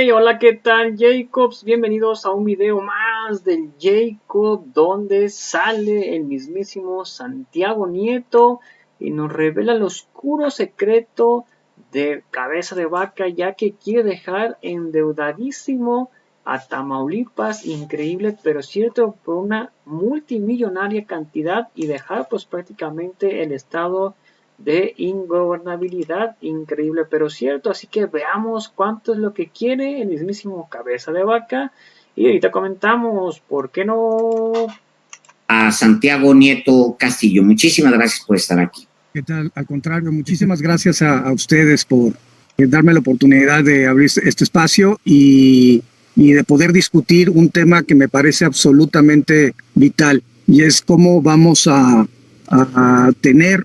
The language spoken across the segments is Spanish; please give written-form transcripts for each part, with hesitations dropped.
Hey, hola, ¿qué tal, Jacobs? Bienvenidos a un video más del Jacob, donde sale el mismísimo Santiago Nieto y nos revela el oscuro secreto de Cabeza de Vaca, ya que quiere dejar endeudadísimo a Tamaulipas, increíble pero cierto, por una multimillonaria cantidad, y dejar pues prácticamente el estado de ingobernabilidad, increíble pero cierto. Así que veamos cuánto es lo que quiere el mismísimo Cabeza de Vaca y ahorita comentamos, ¿por qué no? A Santiago Nieto Castillo. Muchísimas gracias por estar aquí. ¿Qué tal? Al contrario, muchísimas gracias a ustedes por darme la oportunidad de abrir este espacio y de poder discutir un tema que me parece absolutamente vital, y es cómo vamos a tener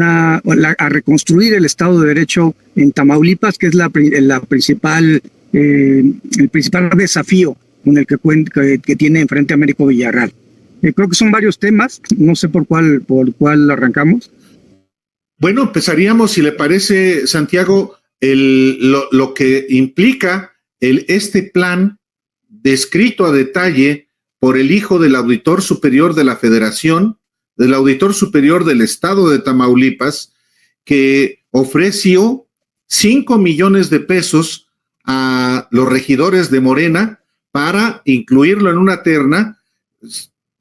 a reconstruir el Estado de Derecho en Tamaulipas, que es el principal desafío con el que tiene enfrente Américo Villarreal. Creo que son varios temas, no sé por cuál arrancamos. Bueno, empezaríamos, si le parece, Santiago, lo que implica este plan descrito a detalle por el hijo del auditor superior de la Federación, del auditor superior del estado de Tamaulipas, que ofreció 5 millones de pesos a los regidores de Morena para incluirlo en una terna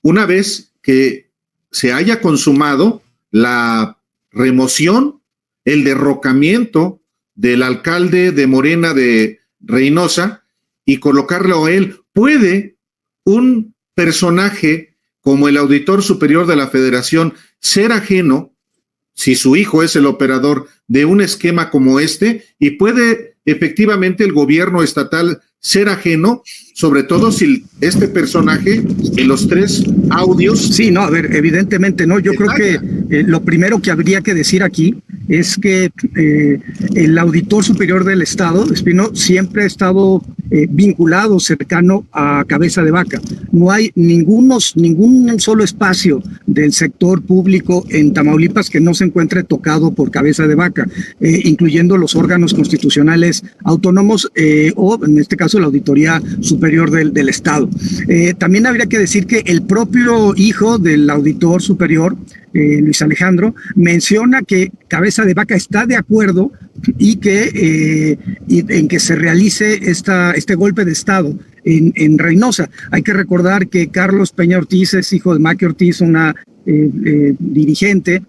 una vez que se haya consumado la remoción, el derrocamiento del alcalde de Morena de Reynosa, y colocarlo a él. ¿Puede un personaje como el auditor superior de la Federación ser ajeno, si su hijo es el operador de un esquema como este? ¿Y puede efectivamente el gobierno estatal ser ajeno, sobre todo si este personaje en los 3 audios? Sí, no, a ver, evidentemente no. Yo creo que lo primero que habría que decir aquí es que el auditor superior del Estado, Espino, siempre ha estado vinculado, cercano a Cabeza de Vaca. No hay ningún solo espacio del sector público en Tamaulipas que no se encuentre tocado por Cabeza de Vaca, incluyendo los órganos constitucionales autónomos o, en este caso, la Auditoría Superior del Estado. También habría que decir que el propio hijo del auditor superior, Luis Alejandro, menciona que Cabeza de Vaca está de acuerdo y en que se realice este golpe de Estado en Reynosa. Hay que recordar que Carlos Peña Ortiz es hijo de Maqui Ortiz, una dirigente,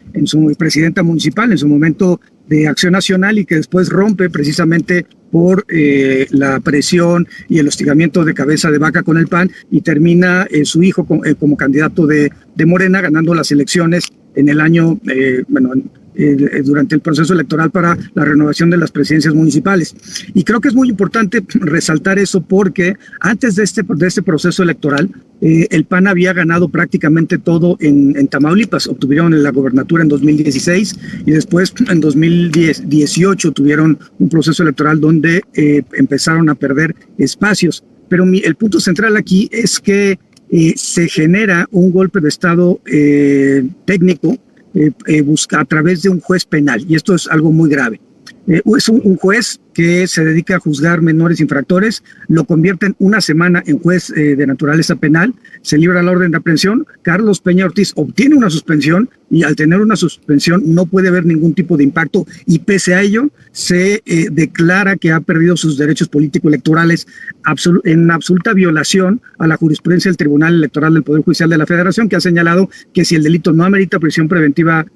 presidenta municipal en su momento de Acción Nacional, y que después rompe precisamente por la presión y el hostigamiento de Cabeza de Vaca con el PAN, y termina su hijo como candidato de Morena, ganando las elecciones en el año, durante el proceso electoral para la renovación de las presidencias municipales. Y creo que es muy importante resaltar eso, porque antes de este proceso electoral, el PAN había ganado prácticamente todo en Tamaulipas. Obtuvieron la gobernatura en 2016 y después en 2018 tuvieron un proceso electoral donde empezaron a perder espacios. Pero el punto central aquí es que se genera un golpe de Estado técnico a través de un juez penal, y esto es algo muy grave. Es un juez que se dedica a juzgar menores infractores, lo convierten una semana en juez de naturaleza penal, se libra la orden de aprehensión. Carlos Peña Ortiz obtiene una suspensión, y al tener una suspensión no puede haber ningún tipo de impacto, y pese a ello se declara que ha perdido sus derechos político-electorales en absoluta violación a la jurisprudencia del Tribunal Electoral del Poder Judicial de la Federación, que ha señalado que si el delito no amerita prisión preventiva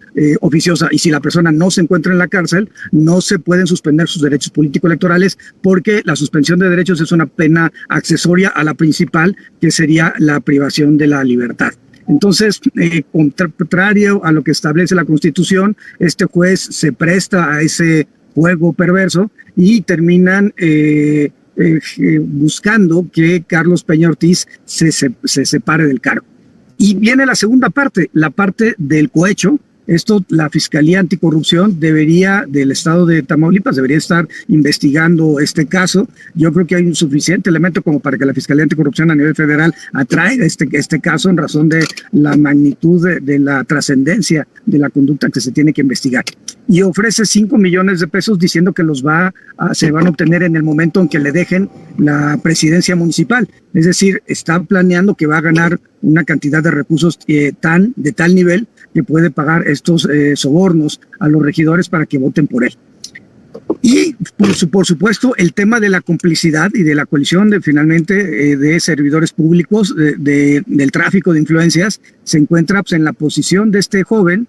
oficiosa y si la persona no se encuentra en la cárcel, no se pueden suspender sus derechos político-electorales, porque la suspensión de derechos es una pena accesoria a la principal, que sería la privación de la libertad. Entonces, contrario a lo que establece la Constitución, este juez se presta a ese juego perverso y terminan buscando que Carlos Peña Ortiz se separe del cargo. Y viene la segunda parte, la parte del cohecho, Esto, la Fiscalía Anticorrupción del estado de Tamaulipas debería estar investigando este caso. Yo creo que hay un suficiente elemento como para que la Fiscalía Anticorrupción a nivel federal atraiga este caso en razón de la magnitud de la trascendencia de la conducta que se tiene que investigar. Y ofrece 5 millones de pesos diciendo que se van a obtener en el momento en que le dejen la presidencia municipal. Es decir, está planeando que va a ganar una cantidad de recursos de tal nivel que puede pagar estos sobornos a los regidores para que voten por él. Y por supuesto el tema de la complicidad y de la coalición de servidores públicos del tráfico de influencias se encuentra en la posición de este joven,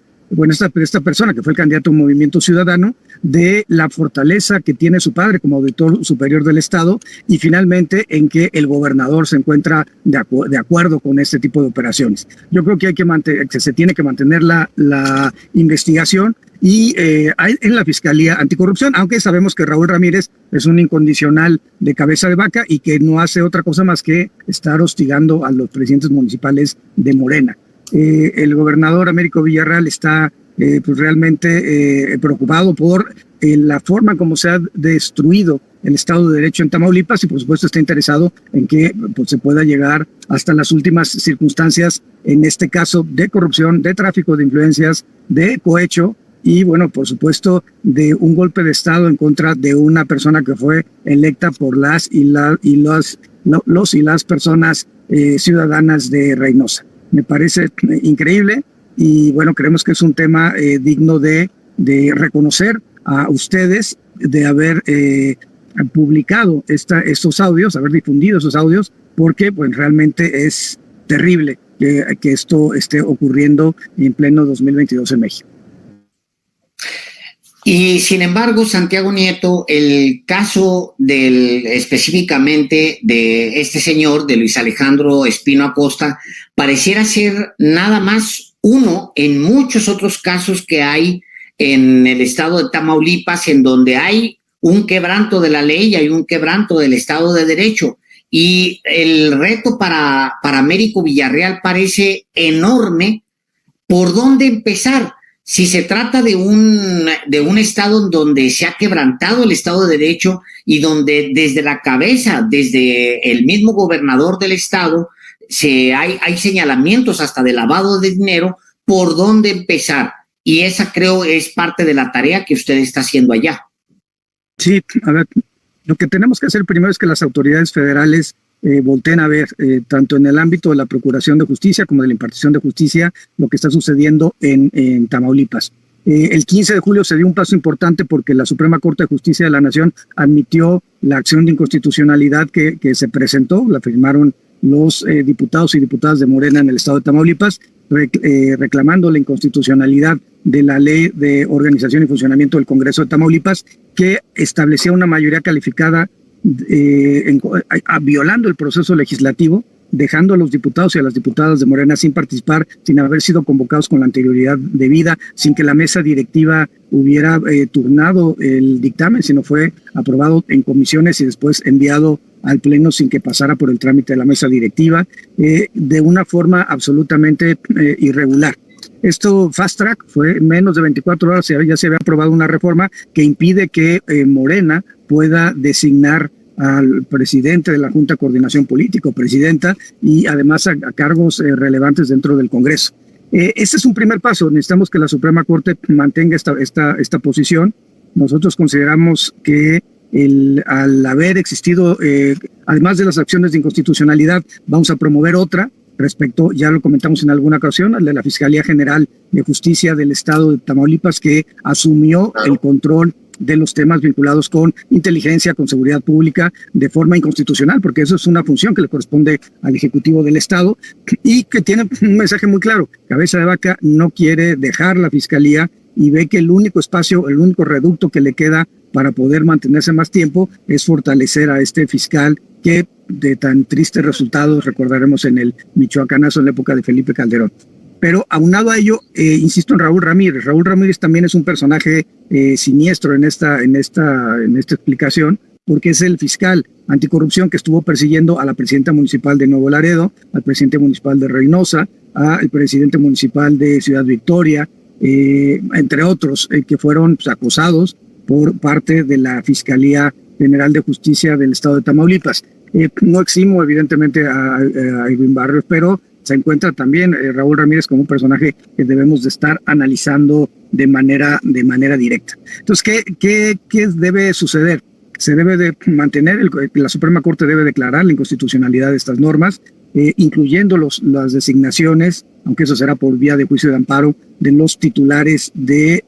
esta persona que fue el candidato a un Movimiento Ciudadano, de la fortaleza que tiene su padre como auditor superior del Estado, y finalmente en que el gobernador se encuentra de acuerdo con este tipo de operaciones. Yo creo que se tiene que mantener la investigación y en la Fiscalía Anticorrupción, aunque sabemos que Raúl Ramírez es un incondicional de cabeza de vaca y que no hace otra cosa más que estar hostigando a los presidentes municipales de Morena. El gobernador Américo Villarreal está realmente preocupado por la forma como se ha destruido el Estado de Derecho en Tamaulipas y por supuesto está interesado en que se pueda llegar hasta las últimas circunstancias en este caso de corrupción, de tráfico de influencias, de cohecho y bueno, por supuesto de un golpe de Estado en contra de una persona que fue electa por los y las personas ciudadanas de Reynosa. Me parece increíble y bueno, creemos que es un tema digno de reconocer a ustedes de haber publicado estos audios, haber difundido esos audios, porque pues realmente es terrible que esto esté ocurriendo en pleno 2022 en México. Y sin embargo, Santiago Nieto, el caso específicamente de este señor, de Luis Alejandro Espino Acosta, pareciera ser nada más uno en muchos otros casos que hay en el estado de Tamaulipas, en donde hay un quebranto de la ley, hay un quebranto del Estado de Derecho. Y el reto para Américo Villarreal parece enorme. ¿Por dónde empezar? Si se trata de un estado en donde se ha quebrantado el Estado de Derecho y donde desde la cabeza, desde el mismo gobernador del estado, hay señalamientos hasta de lavado de dinero, ¿por dónde empezar? Y esa creo es parte de la tarea que usted está haciendo allá. Sí, a ver, lo que tenemos que hacer primero es que las autoridades federales volteen a ver, tanto en el ámbito de la Procuración de Justicia como de la impartición de justicia, lo que está sucediendo en Tamaulipas. El 15 de julio se dio un paso importante porque la Suprema Corte de Justicia de la Nación admitió la acción de inconstitucionalidad que se presentó, la firmaron los diputados y diputadas de Morena en el estado de Tamaulipas, reclamando la inconstitucionalidad de la Ley de Organización y Funcionamiento del Congreso de Tamaulipas, que establecía una mayoría calificada violando el proceso legislativo, dejando a los diputados y a las diputadas de Morena sin participar, sin haber sido convocados con la anterioridad debida, sin que la mesa directiva hubiera turnado el dictamen, sino fue aprobado en comisiones y después enviado al Pleno sin que pasara por el trámite de la mesa directiva, de una forma absolutamente irregular. Esto fast track fue en menos de 24 horas, ya se había aprobado una reforma que impide que Morena pueda designar al presidente de la Junta de Coordinación Política, presidenta, y además a cargos relevantes dentro del Congreso. Este es un primer paso. Necesitamos que la Suprema Corte mantenga esta posición. Nosotros consideramos que al haber existido, además de las acciones de inconstitucionalidad, vamos a promover otra respecto, ya lo comentamos en alguna ocasión, al de la Fiscalía General de Justicia del Estado de Tamaulipas, que asumió el control de los temas vinculados con inteligencia, con seguridad pública, de forma inconstitucional, porque eso es una función que le corresponde al Ejecutivo del Estado y que tiene un mensaje muy claro. Cabeza de Vaca no quiere dejar la Fiscalía y ve que el único espacio, el único reducto que le queda para poder mantenerse más tiempo es fortalecer a este fiscal que de tan tristes resultados recordaremos en el Michoacanazo en la época de Felipe Calderón. Pero aunado a ello, insisto en Raúl Ramírez. Raúl Ramírez también es un personaje siniestro en esta explicación, porque es el fiscal anticorrupción que estuvo persiguiendo a la presidenta municipal de Nuevo Laredo, al presidente municipal de Reynosa, al presidente municipal de Ciudad Victoria, entre otros, que fueron pues, acosados por parte de la Fiscalía General de Justicia del Estado de Tamaulipas. No eximo, evidentemente, a Irving Barrios, pero se encuentra también Raúl Ramírez como un personaje que debemos de estar analizando de manera directa. Entonces, ¿qué debe suceder? Se debe de mantener, la Suprema Corte debe declarar la inconstitucionalidad de estas normas, incluyendo las designaciones, aunque eso será por vía de juicio de amparo, de los titulares de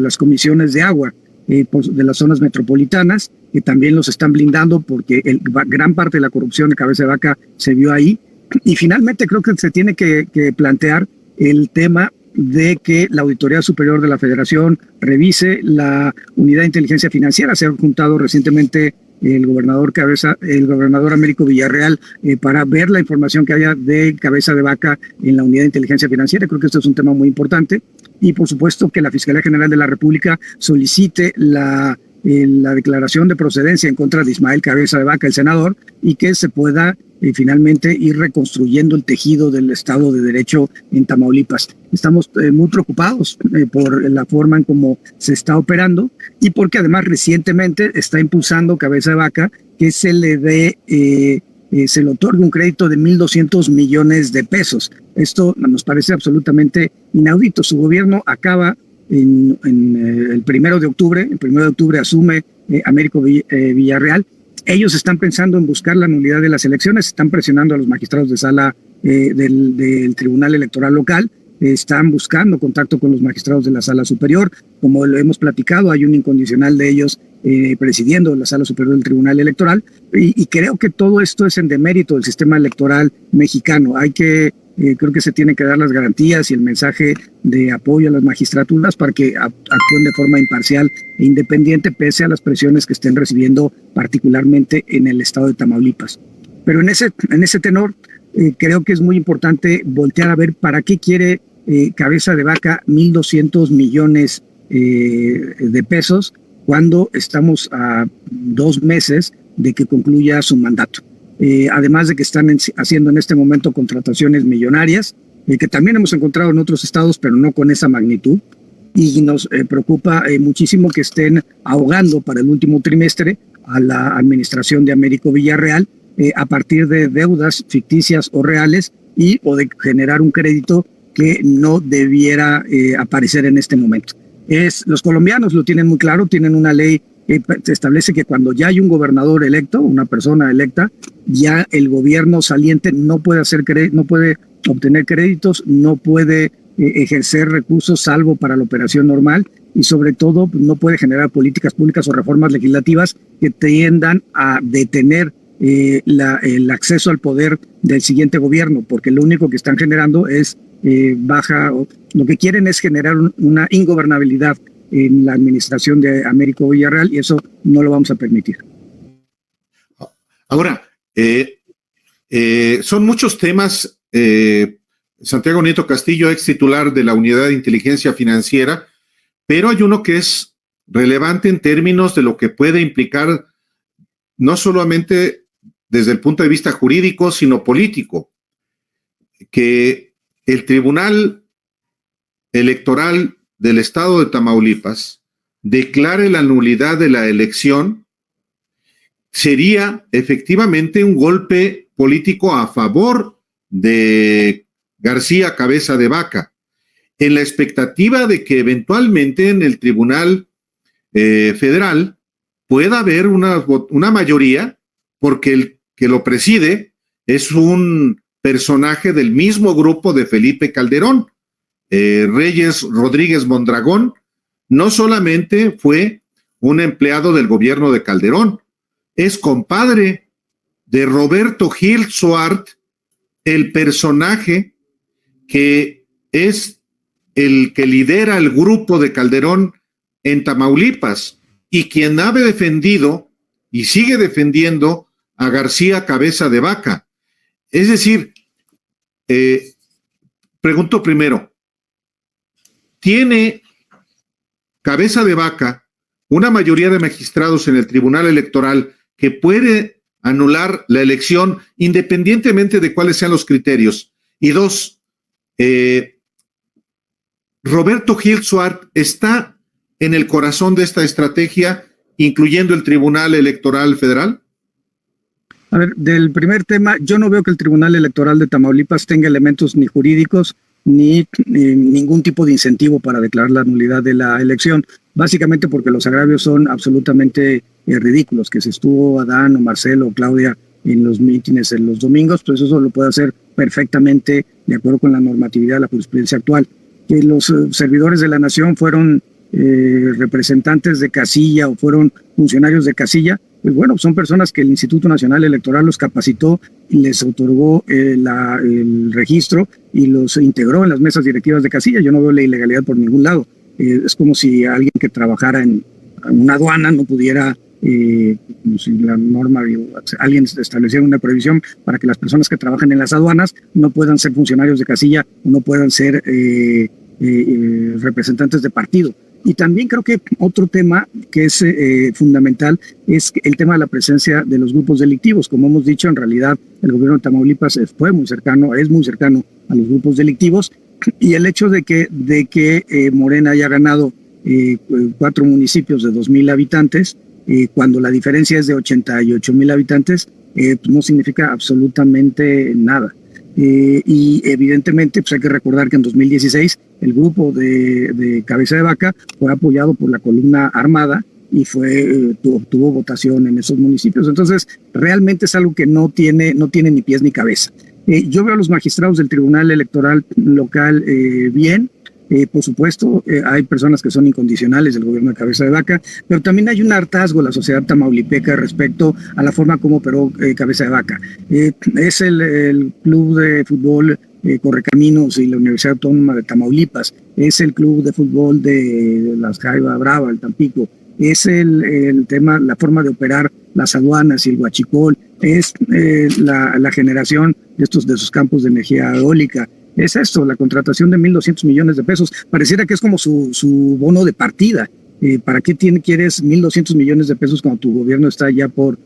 las comisiones de agua de las zonas metropolitanas, que también los están blindando porque gran parte de la corrupción de Cabeza de Vaca se vio ahí. Y finalmente creo que se tiene que plantear el tema de que la Auditoría Superior de la Federación revise la Unidad de Inteligencia Financiera. Se ha juntado recientemente el gobernador Américo Villarreal para ver la información que haya de Cabeza de Vaca en la Unidad de Inteligencia Financiera. Creo que esto es un tema muy importante. Y por supuesto que la Fiscalía General de la República solicite la declaración de procedencia en contra de Ismael Cabeza de Vaca, el senador, y que se pueda finalmente ir reconstruyendo el tejido del Estado de Derecho en Tamaulipas. Estamos muy preocupados por la forma en cómo se está operando y porque además recientemente está impulsando Cabeza de Vaca que se le otorgue un crédito de 1,200 millones de pesos. Esto nos parece absolutamente inaudito. Su gobierno acaba el 1 de octubre. El 1 de octubre asume Américo Villarreal. Ellos están pensando en buscar la nulidad de las elecciones, están presionando a los magistrados de sala del Tribunal Electoral local, están buscando contacto con los magistrados de la Sala Superior. Como lo hemos platicado, hay un incondicional de ellos presidiendo la Sala Superior del Tribunal Electoral, y creo que todo esto es en demérito del sistema electoral mexicano. Creo que se tienen que dar las garantías y el mensaje de apoyo a las magistraturas para que actúen de forma imparcial e independiente pese a las presiones que estén recibiendo particularmente en el estado de Tamaulipas. Pero en ese tenor creo que es muy importante voltear a ver para qué quiere Cabeza de Vaca 1,200 millones de pesos cuando estamos a 2 meses de que concluya su mandato. Además de que están haciendo en este momento contrataciones millonarias, que también hemos encontrado en otros estados, pero no con esa magnitud, y nos preocupa muchísimo que estén ahogando para el último trimestre a la administración de Américo Villarreal a partir de deudas ficticias o reales o de generar un crédito que no debiera aparecer en este momento. Los colombianos lo tienen muy claro, tienen una ley que establece que cuando ya hay un gobernador electo, una persona electa, ya el gobierno saliente no puede obtener créditos, no puede ejercer recursos salvo para la operación normal, y sobre todo no puede generar políticas públicas o reformas legislativas que tiendan a detener el acceso al poder del siguiente gobierno, porque lo único que están generando es lo que quieren es generar una ingobernabilidad en la administración de Américo Villarreal, y eso no lo vamos a permitir. Ahora, son muchos temas. Santiago Nieto Castillo, ex titular de la Unidad de Inteligencia Financiera, pero hay uno que es relevante en términos de lo que puede implicar no solamente desde el punto de vista jurídico, sino político, que el Tribunal Electoral del Estado de Tamaulipas declare la nulidad de la elección sería efectivamente un golpe político a favor de García Cabeza de Vaca, en la expectativa de que eventualmente en el Tribunal Federal pueda haber una mayoría, porque el que lo preside es un personaje del mismo grupo de Felipe Calderón. Reyes Rodríguez Mondragón no solamente fue un empleado del gobierno de Calderón, es compadre de Roberto Gil Suart, el personaje que es el que lidera el grupo de Calderón en Tamaulipas y quien ha defendido y sigue defendiendo a García Cabeza de Vaca. Es decir, pregunto primero, ¿tiene Cabeza de Vaca una mayoría de magistrados en el Tribunal Electoral que puede anular la elección independientemente de cuáles sean los criterios? Y dos, Roberto Gil Suart está en el corazón de esta estrategia, incluyendo el Tribunal Electoral Federal. A ver, del primer tema, yo no veo que el Tribunal Electoral de Tamaulipas tenga elementos ni jurídicos ni ningún tipo de incentivo para declarar la nulidad de la elección, básicamente porque los agravios son absolutamente ridículos, que si estuvo Adán o Marcelo o Claudia en los mítines en los domingos, pues eso lo puede hacer perfectamente de acuerdo con la normatividad de la jurisprudencia actual. Que los servidores de la nación fueron representantes de casilla o fueron funcionarios de casilla, pues bueno, son personas que el Instituto Nacional Electoral los capacitó y les otorgó el registro y los integró en las mesas directivas de casilla. Yo no veo la ilegalidad por ningún lado. Es como si alguien que trabajara en una aduana no pudiera, si la norma, alguien estableciera una prohibición para que las personas que trabajan en las aduanas no puedan ser funcionarios de casilla o no puedan ser representantes de partido. Y también creo que otro tema que es fundamental es el tema de la presencia de los grupos delictivos. Como hemos dicho, en realidad el gobierno de Tamaulipas es muy cercano a los grupos delictivos, y el hecho de que Morena haya ganado 4 municipios de 2,000 habitantes, cuando la diferencia es de 88,000 habitantes, no significa absolutamente nada. Y evidentemente pues hay que recordar que en 2016 el grupo de Cabeza de Vaca fue apoyado por la columna armada y obtuvo votación en esos municipios. Entonces realmente es algo que no tiene ni pies ni cabeza. Yo veo a los magistrados del Tribunal Electoral local bien. Por supuesto, hay personas que son incondicionales del gobierno de Cabeza de Vaca, pero también hay un hartazgo en la sociedad tamaulipeca respecto a la forma como operó Cabeza de Vaca. Es el club de fútbol Correcaminos y la Universidad Autónoma de Tamaulipas, es el club de fútbol de las Jaiba Brava, el Tampico, es el tema, la forma de operar las aduanas y el huachicol, es la generación de esos campos de energía eólica. Es esto, la contratación de 1,200 millones de pesos. Pareciera que es como su bono de partida. ¿Para qué quieres 1,200 millones de pesos cuando tu gobierno está ya por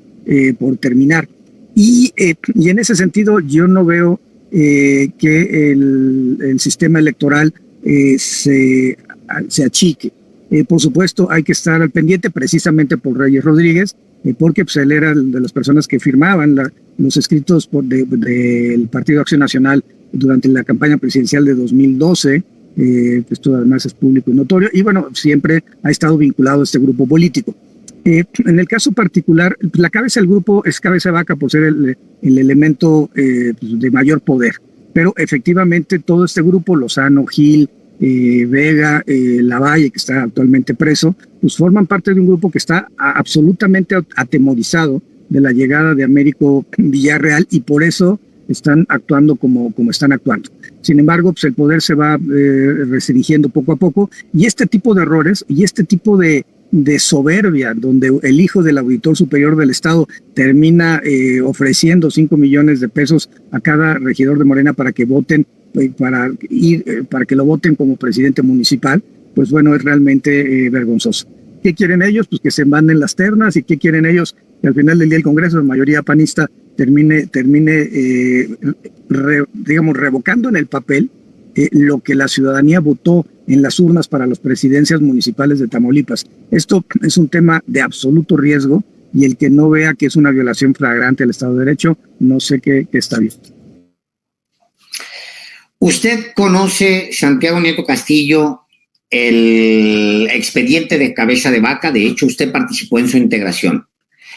terminar? Y en ese sentido yo no veo que el sistema electoral se achique. Por supuesto, hay que estar al pendiente precisamente por Reyes Rodríguez, porque pues, él era de las personas que firmaban los escritos del Partido Acción Nacional durante la campaña presidencial de 2012, esto además es público y notorio, y bueno, siempre ha estado vinculado a este grupo político. En el caso particular, la cabeza del grupo es Cabeza de Vaca por ser el elemento de mayor poder, pero efectivamente todo este grupo, Lozano, Gil, Vega, Lavalle, que está actualmente preso, pues forman parte de un grupo que está absolutamente atemorizado de la llegada de Américo Villarreal y por eso están actuando como están actuando. Sin embargo, pues el poder se va restringiendo poco a poco y este tipo de errores y este tipo de soberbia, donde el hijo del auditor superior del Estado termina ofreciendo 5 millones de pesos a cada regidor de Morena para que voten, para que lo voten como presidente municipal, pues bueno, es realmente vergonzoso. ¿Qué quieren ellos? Pues que se manden las ternas. ¿Y qué quieren ellos? Que al final del día el Congreso, de mayoría panista, termine revocando en el papel lo que la ciudadanía votó en las urnas para las presidencias municipales de Tamaulipas. Esto es un tema de absoluto riesgo y el que no vea que es una violación flagrante del Estado de Derecho, no sé qué está bien. Usted conoce, Santiago Nieto Castillo, el expediente de Cabeza de Vaca. De hecho, usted participó en su integración.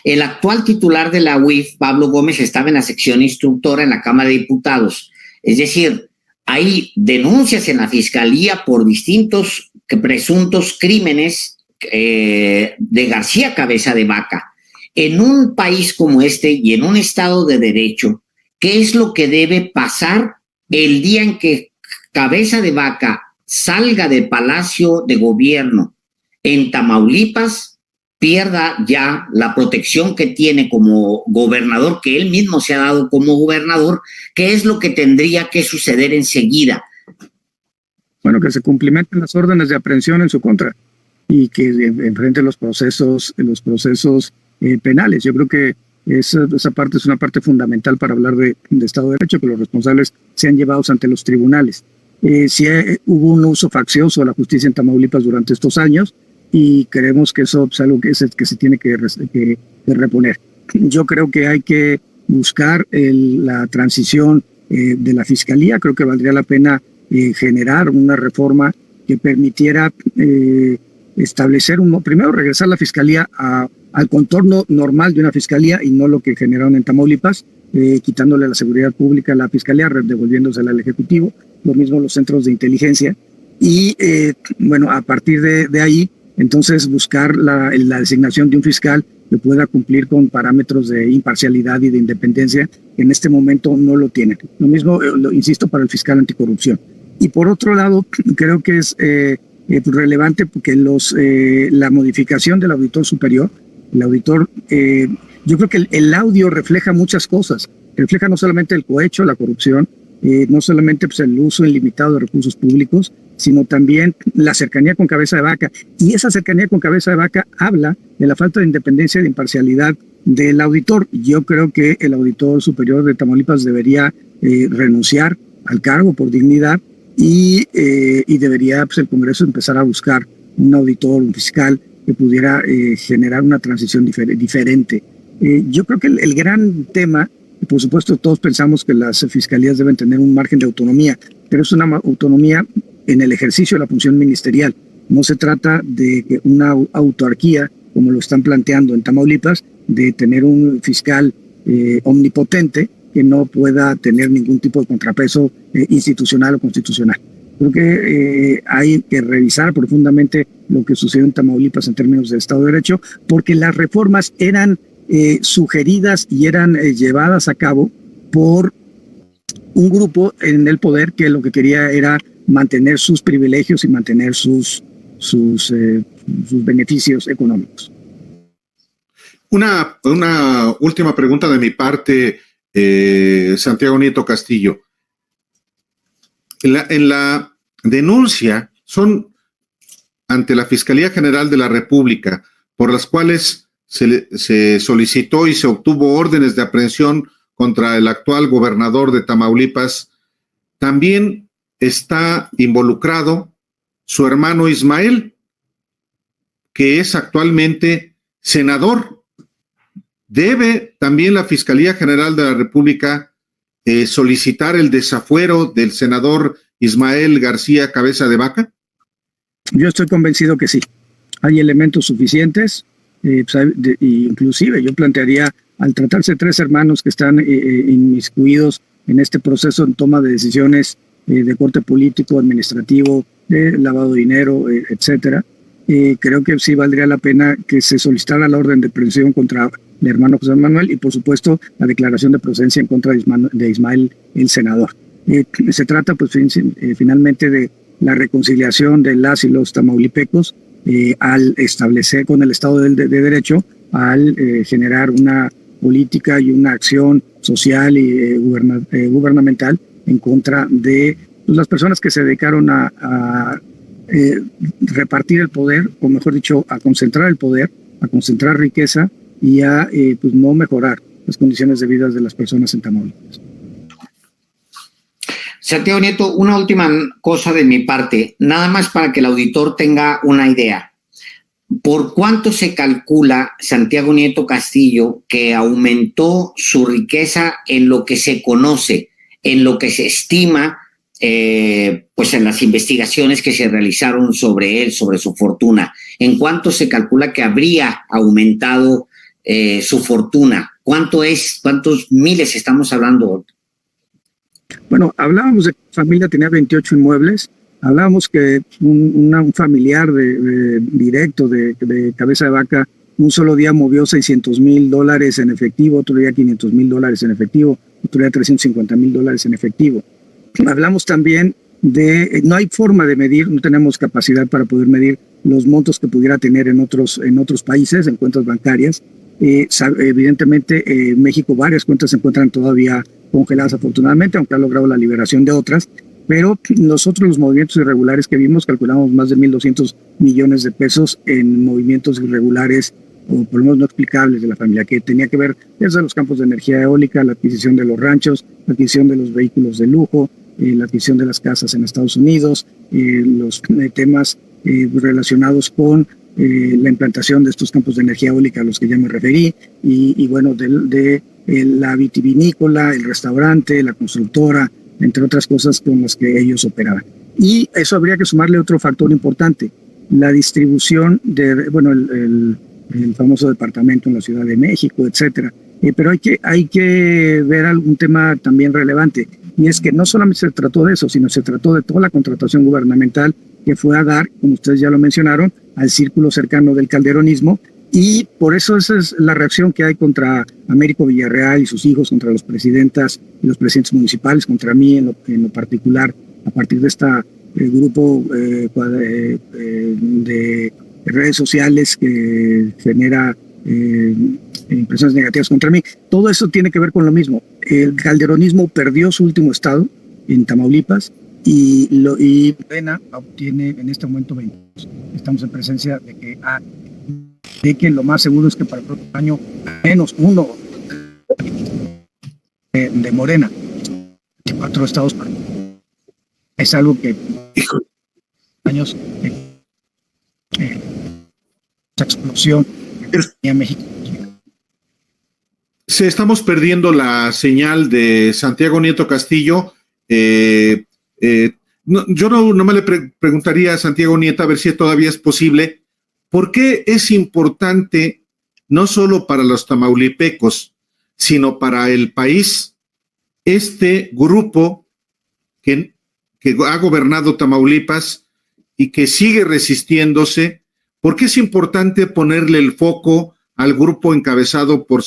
El actual titular de la UIF, Pablo Gómez, estaba en la sección instructora en la Cámara de Diputados. Es decir, hay denuncias en la Fiscalía por distintos presuntos crímenes de García Cabeza de Vaca. En un país como este y en un Estado de Derecho, ¿qué es lo que debe pasar el día en que Cabeza de Vaca salga del Palacio de Gobierno en Tamaulipas, pierda ya la protección que tiene como gobernador, que él mismo se ha dado como gobernador? ¿Qué es lo que tendría que suceder enseguida? Bueno, que se cumplimenten las órdenes de aprehensión en su contra y que enfrente los procesos penales. Yo creo que esa parte es una parte fundamental para hablar de Estado de Derecho, que los responsables sean llevados ante los tribunales. Sí hubo un uso faccioso de la justicia en Tamaulipas durante estos años y creemos que eso es algo que se tiene que reponer. Yo creo que hay que buscar la transición de la Fiscalía. Creo que valdría la pena generar una reforma que permitiera establecer, primero regresar la Fiscalía al contorno normal de una Fiscalía y no lo que generaron en Tamaulipas, quitándole la seguridad pública a la Fiscalía, devolviéndosela al Ejecutivo, lo mismo los centros de inteligencia. Y bueno, a partir de ahí, entonces buscar la designación de un fiscal que pueda cumplir con parámetros de imparcialidad y de independencia que en este momento no lo tienen. Lo mismo, insisto, para el fiscal anticorrupción. Y por otro lado, creo que es relevante porque la modificación del auditor superior, el auditor, yo creo que el audio refleja muchas cosas. Refleja no solamente el cohecho, la corrupción, no solamente pues, el uso ilimitado de recursos públicos, sino también la cercanía con cabeza de vaca. Y esa cercanía con cabeza de vaca habla de la falta de independencia y de imparcialidad del auditor. Yo creo que el auditor superior de Tamaulipas debería renunciar al cargo por dignidad y debería pues, el Congreso empezar a buscar un auditor, un fiscal que pudiera generar una transición diferente. Yo creo que el gran tema, por supuesto todos pensamos que las fiscalías deben tener un margen de autonomía, pero es una autonomía en el ejercicio de la función ministerial. No se trata de una autarquía, como lo están planteando en Tamaulipas, de tener un fiscal omnipotente que no pueda tener ningún tipo de contrapeso institucional o constitucional. Creo que hay que revisar profundamente lo que sucedió en Tamaulipas en términos de Estado de Derecho, porque las reformas eran sugeridas y eran llevadas a cabo por un grupo en el poder que lo que quería era mantener sus privilegios y mantener sus beneficios económicos. Una última pregunta de mi parte, Santiago Nieto Castillo. En la denuncia son ante la Fiscalía General de la República, por las cuales se solicitó y se obtuvo órdenes de aprehensión contra el actual gobernador de Tamaulipas. También está involucrado su hermano Ismael, que es actualmente senador. ¿Debe también la Fiscalía General de la República solicitar el desafuero del senador Ismael García Cabeza de Vaca? Yo estoy convencido que sí. Hay elementos suficientes, inclusive yo plantearía, al tratarse de 3 hermanos que están inmiscuidos en este proceso en toma de decisiones de corte político, administrativo, de lavado de dinero, etcétera, creo que sí valdría la pena que se solicitara la orden de aprehensión contra el hermano José Manuel y, por supuesto, la declaración de procedencia en contra de Ismael, el senador. Se trata, pues, finalmente de la reconciliación de las y los tamaulipecos al establecer con el Estado de Derecho, al generar una política y una acción social y gubernamental en contra de las personas que se dedicaron a repartir el poder, o mejor dicho, a concentrar el poder, a concentrar riqueza y a pues no mejorar las condiciones de vida de las personas en Tamaulipas. Santiago Nieto, una última cosa de mi parte, nada más para que el auditor tenga una idea. ¿Por cuánto se calcula Santiago Nieto Castillo que aumentó su riqueza en lo que se conoce, en lo que se estima, pues en las investigaciones que se realizaron sobre él, sobre su fortuna? ¿En cuánto se calcula que habría aumentado su fortuna? ¿Cuánto es? ¿Cuántos miles estamos hablando? Bueno, hablábamos de que la familia tenía 28 inmuebles, hablábamos que un familiar directo de Cabeza de Vaca un solo día movió $600,000 en efectivo, otro día $500,000 en efectivo, otro día $350,000 en efectivo. Hablamos también de, no hay forma de medir, no tenemos capacidad para poder medir los montos que pudiera tener en otros países, en cuentas bancarias. Evidentemente, en México varias cuentas se encuentran todavía congeladas afortunadamente, aunque ha logrado la liberación de otras, pero nosotros los movimientos irregulares que vimos calculamos más de 1,200 millones de pesos en movimientos irregulares o por lo menos no explicables de la familia, que tenía que ver desde los campos de energía eólica, la adquisición de los ranchos, la adquisición de los vehículos de lujo, la adquisición de las casas en Estados Unidos, los temas relacionados con la implantación de estos campos de energía eólica a los que ya me referí, y bueno, de la vitivinícola, el restaurante, la constructora, entre otras cosas con las que ellos operaban. Y eso habría que sumarle otro factor importante, la distribución de, bueno, el famoso departamento en la Ciudad de México, etcétera. Pero hay que ver algún tema también relevante, y es que no solamente se trató de eso, sino se trató de toda la contratación gubernamental que fue a dar, como ustedes ya lo mencionaron, al círculo cercano del calderonismo, y por eso esa es la reacción que hay contra Américo Villarreal y sus hijos, contra las presidentas y los presidentes municipales, contra mí en lo particular, a partir de este grupo de redes sociales que genera impresiones negativas contra mí. Todo eso tiene que ver con lo mismo. El calderonismo perdió su último estado en Tamaulipas y Morena obtiene en este momento 20. Estamos en presencia de que lo más seguro es que para el próximo año menos uno de Morena, 24 estados. Es algo que años esa explosión en México. Se estamos perdiendo la señal de Santiago Nieto Castillo. Yo no me le preguntaría a Santiago Nieto a ver si todavía es posible. ¿Por qué es importante, no solo para los tamaulipecos, sino para el país, este grupo que ha gobernado Tamaulipas y que sigue resistiéndose? ¿Por qué es importante ponerle el foco al grupo encabezado por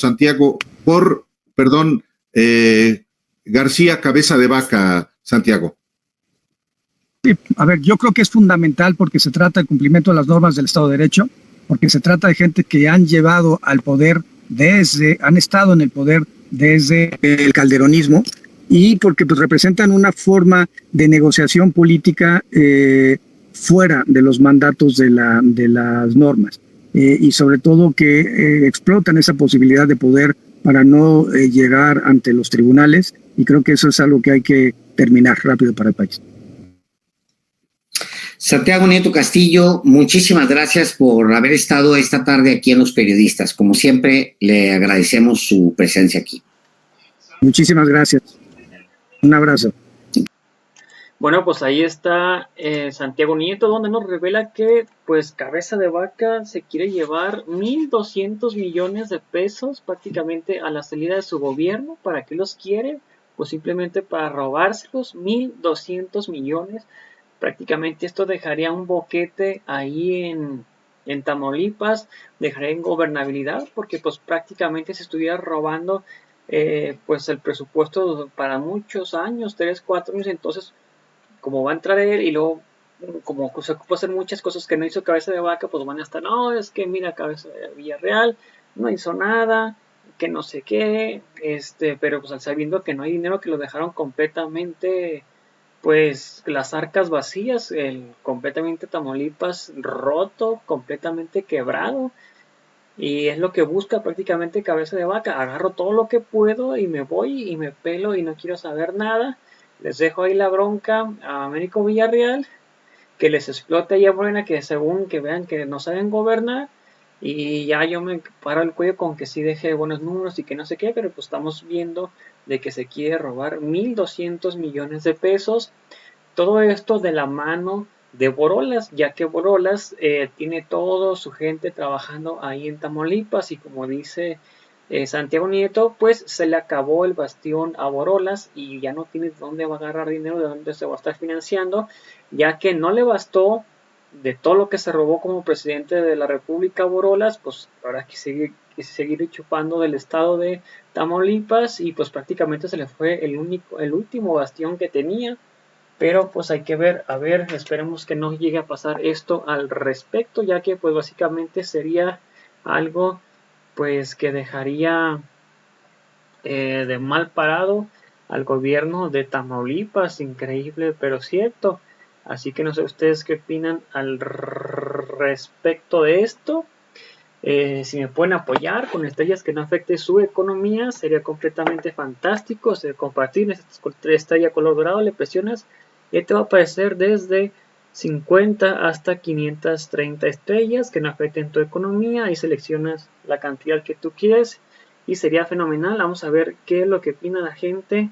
García Cabeza de Vaca, Santiago? Sí, a ver, yo creo que es fundamental porque se trata del cumplimiento de las normas del Estado de Derecho, porque se trata de gente que han llevado al poder han estado en el poder desde el calderonismo, y porque pues representan una forma de negociación política fuera de los mandatos de las normas, y sobre todo que explotan esa posibilidad de poder para no llegar ante los tribunales, y creo que eso es algo que hay que terminar rápido para el país. Santiago Nieto Castillo, muchísimas gracias por haber estado esta tarde aquí en Los Periodistas. Como siempre, le agradecemos su presencia aquí. Muchísimas gracias. Un abrazo. Bueno, pues ahí está Santiago Nieto, donde nos revela que pues Cabeza de Vaca se quiere llevar 1,200 millones de pesos prácticamente a la salida de su gobierno. ¿Para qué los quiere? Pues simplemente para robárselos, 1,200 millones. Prácticamente esto dejaría un boquete ahí en Tamaulipas, dejaría ingobernabilidad, porque pues prácticamente se estuviera robando pues el presupuesto para muchos años, 3, 4 años. Entonces, como va a entrar él y luego como se ocupa hacer muchas cosas que no hizo Cabeza de Vaca, pues van a estar, no, es que mira, Cabeza de Villarreal no hizo nada, que no sé qué, pero pues sabiendo que no hay dinero, que lo dejaron completamente, pues las arcas vacías, completamente Tamaulipas roto, completamente quebrado. Y es lo que busca prácticamente Cabeza de Vaca. Agarro todo lo que puedo y me voy y me pelo y no quiero saber nada. Les dejo ahí la bronca a Américo Villarreal, que les explote ahí a Morena, que según que vean que no saben gobernar. Y ya yo me paro el cuello con que sí deje buenos números y que no sé qué, pero pues estamos viendo de que se quiere robar 1,200 millones de pesos. Todo esto de la mano de Borolas, ya que Borolas tiene todo su gente trabajando ahí en Tamaulipas, y como dice Santiago Nieto, pues se le acabó el bastión a Borolas y ya no tiene dónde va a agarrar dinero, de dónde se va a estar financiando, ya que no le bastó de todo lo que se robó como presidente de la República Borolas. Pues ahora que seguir chupando del estado de Tamaulipas, y pues prácticamente se le fue el último bastión que tenía. Pero pues hay que ver, a ver, esperemos que no llegue a pasar esto al respecto, ya que pues básicamente sería algo pues que dejaría de mal parado al gobierno de Tamaulipas. Increíble pero cierto. Así que no sé ustedes qué opinan al respecto de esto. Si me pueden apoyar con estrellas que no afecte su economía, sería completamente fantástico. Compartir esta estrella color dorado, le presionas y te va a aparecer desde 50 hasta 530 estrellas que no afecten tu economía y seleccionas la cantidad que tú quieres y sería fenomenal. Vamos a ver qué es lo que opina la gente,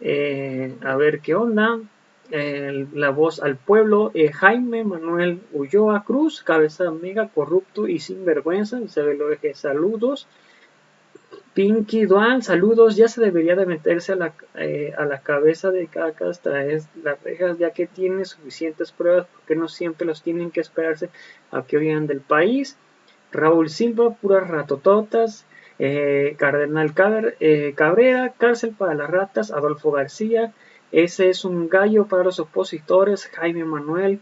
a ver qué onda. La voz al pueblo, Jaime Manuel Ulloa Cruz, cabeza mega corrupto y sin vergüenza, Isabel Oeje, saludos. Pinky Duan, saludos, ya se debería de meterse a la cabeza de cacas, traer las rejas, ya que tiene suficientes pruebas, porque no siempre los tienen que esperarse a que oigan del país. Raúl Silva, puras ratototas. Cardenal Cabrera, cárcel para las ratas. Adolfo García, ese es un gallo para los opositores. Jaime Manuel,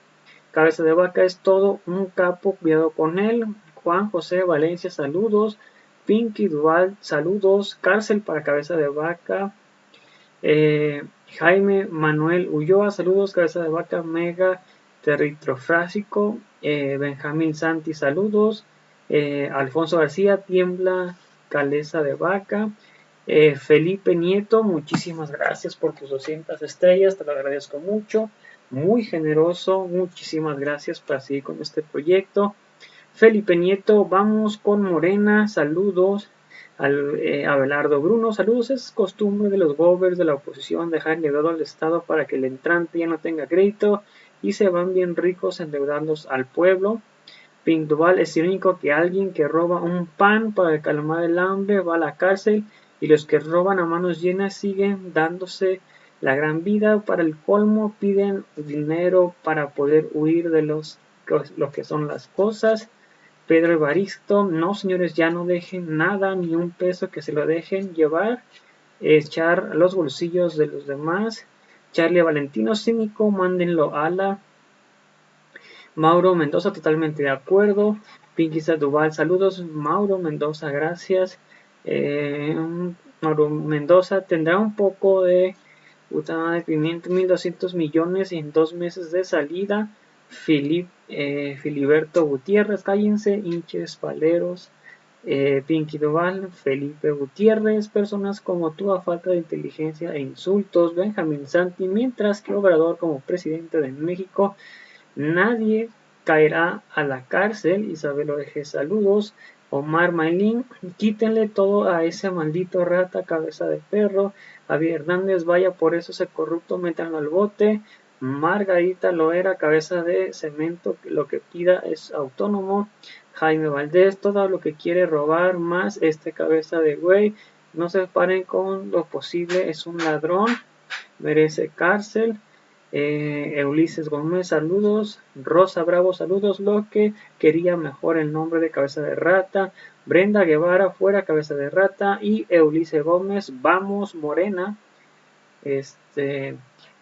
cabeza de vaca, es todo un capo, cuidado con él. Juan José Valencia, saludos. Pinky Duval, saludos. Cárcel para cabeza de vaca. Jaime Manuel Ulloa, saludos. Cabeza de vaca, mega territrofrásico. Benjamín Santi, saludos. Alfonso García, tiembla cabeza de vaca. Felipe Nieto, muchísimas gracias por tus 200 estrellas, te lo agradezco mucho, muy generoso, muchísimas gracias para seguir con este proyecto. Felipe Nieto, vamos con Morena, saludos. Abelardo Bruno, saludos. Es costumbre de los gobers de la oposición dejar endeudado al Estado para que el entrante ya no tenga crédito y se van bien ricos endeudarlos al pueblo. Pink Duval, es irónico que alguien que roba un pan para calmar el hambre va a la cárcel y los que roban a manos llenas siguen dándose la gran vida. Para el colmo piden dinero para poder huir de lo que son las cosas. Pedro Evaristo, no señores, ya no dejen nada, ni un peso que se lo dejen llevar, echar a los bolsillos de los demás. Charlie Valentino, cínico, mándenlo a la. Mauro Mendoza, totalmente de acuerdo. Pinky Duval, saludos. Mauro Mendoza, gracias. Mauro Mendoza tendrá un poco de 1.200 millones en 2 meses de salida. Filiberto Gutiérrez, cállense, hinches paleros. Pinky Duval, Felipe Gutiérrez, personas como tú a falta de inteligencia e insultos. Benjamín Santi, mientras que Obrador como presidente de México, nadie caerá a la cárcel. Isabel Oeje, saludos. Omar Mailín, quítenle todo a ese maldito rata, cabeza de perro. Javier Hernández, vaya por eso ese corrupto, métanlo al bote. Margarita Loera, cabeza de cemento, lo que pida es autónomo. Jaime Valdés, todo lo que quiere robar más este cabeza de güey. No se paren con lo posible, es un ladrón, merece cárcel. Ulises Gómez, saludos. Rosa Bravo, saludos. Lo que quería mejor el nombre de cabeza de rata. Brenda Guevara, fuera cabeza de rata. Y Ulises Gómez, vamos Morena.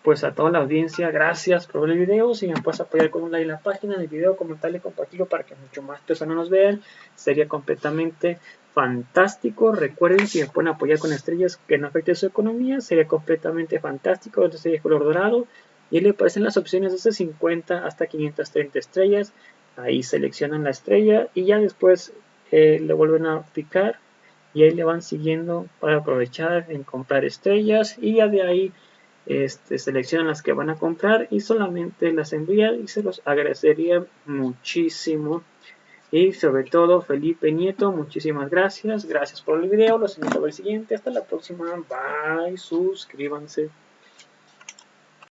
Pues a toda la audiencia, gracias por ver el video. Si me puedes apoyar con un like en la página, en el video, comentarle, compartirlo para que mucho más personas nos vean, sería completamente fantástico. Recuerden, si me pueden apoyar con estrellas que no afecten su economía, sería completamente fantástico. Entonces sería color dorado y le aparecen las opciones desde 50 hasta 530 estrellas. Ahí seleccionan la estrella y ya después le vuelven a picar y ahí le van siguiendo para aprovechar en comprar estrellas y ya de ahí seleccionan las que van a comprar y solamente las envían y se los agradecería muchísimo. Y sobre todo Felipe Nieto, muchísimas gracias por el video, los invito a ver el siguiente, hasta la próxima, bye, suscríbanse.